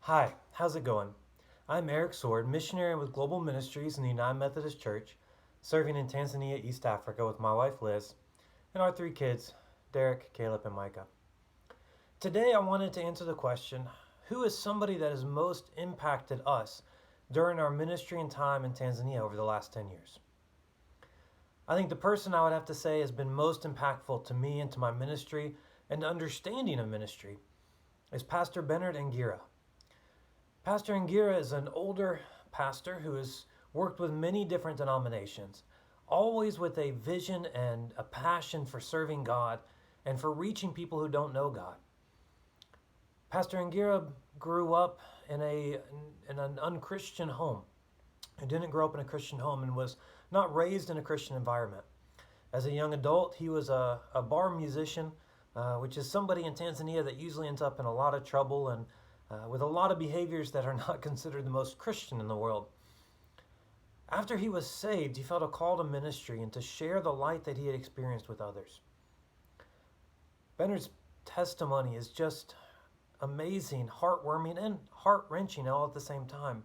Hi, how's it going? I'm Eric Soard, missionary with Global Ministries in the United Methodist Church, serving in Tanzania, East Africa with my wife Liz and our three kids, Derek, Caleb, and Micah. Today I wanted to answer the question, who is somebody that has most impacted us during our ministry and time in Tanzania over the last 10 years? I think the person I would have to say has been most impactful to me and to my ministry and understanding of ministry is Pastor Bernard Ngira. Pastor Ngira is an older pastor who has worked with many different denominations, always with a vision and a passion for serving God and for reaching people who don't know God. Pastor Ngira grew up in an unchristian home. He didn't grow up in a Christian home and was not raised in a Christian environment. As a young adult, he was a bar musician, which is somebody in Tanzania that usually ends up in a lot of trouble and with a lot of behaviors that are not considered the most Christian in the world. After he was saved, he felt a call to ministry and to share the light that he had experienced with others. Bernard's testimony is just amazing, heartwarming, and heart-wrenching all at the same time.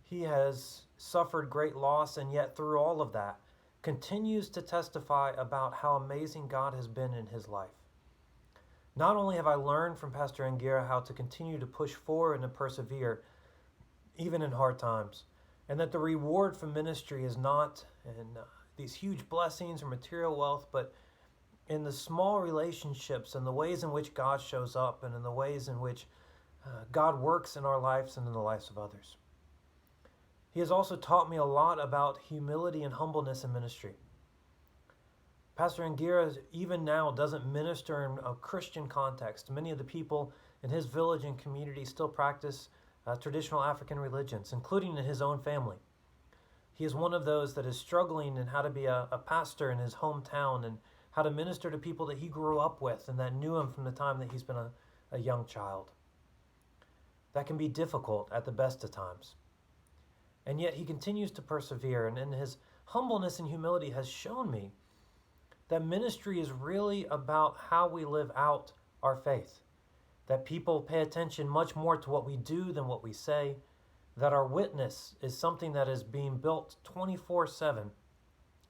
He has suffered great loss, and yet through all of that, continues to testify about how amazing God has been in his life. Not only have I learned from Pastor Ngira how to continue to push forward and to persevere, even in hard times, and that the reward for ministry is not in these huge blessings or material wealth, but in the small relationships and the ways in which God shows up and in the ways in which God works in our lives and in the lives of others. He has also taught me a lot about humility and humbleness in ministry. Pastor Ngira even now doesn't minister in a Christian context. Many of the people in his village and community still practice traditional African religions, including in his own family. He is one of those that is struggling in how to be a pastor in his hometown and how to minister to people that he grew up with and that knew him from the time that he's been a young child. That can be difficult at the best of times. And yet he continues to persevere, and in his humbleness and humility has shown me that ministry is really about how we live out our faith. That people pay attention much more to what we do than what we say. That our witness is something that is being built 24/7,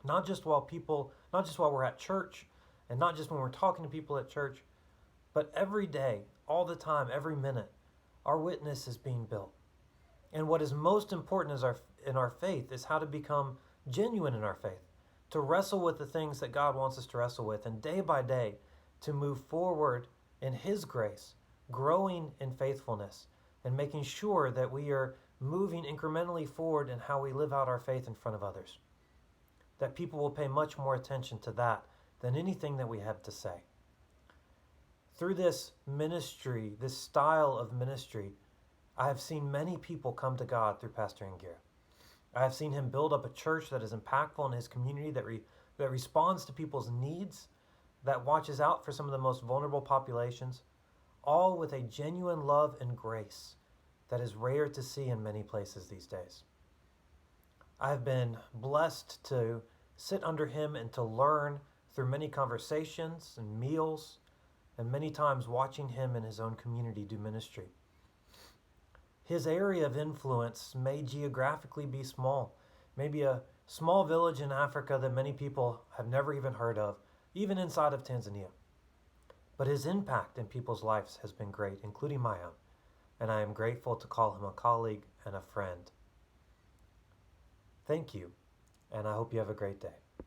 not just while we're at church, and not just when we're talking to people at church, but every day, all the time, every minute, our witness is being built. And what is most important in our faith is how to become genuine in our faith, to wrestle with the things that God wants us to wrestle with, and day by day to move forward in His grace, growing in faithfulness, and making sure that we are moving incrementally forward in how we live out our faith in front of others. That people will pay much more attention to that than anything that we have to say. Through this ministry, this style of ministry, I have seen many people come to God through Pastor Ngira. I have seen him build up a church that is impactful in his community, that responds to people's needs, that watches out for some of the most vulnerable populations, all with a genuine love and grace that is rare to see in many places these days. I have been blessed to sit under him and to learn through many conversations and meals, and many times watching him in his own community do ministry. His area of influence may geographically be small, maybe a small village in Africa that many people have never even heard of, even inside of Tanzania. But his impact in people's lives has been great, including my own, and I am grateful to call him a colleague and a friend. Thank you, and I hope you have a great day.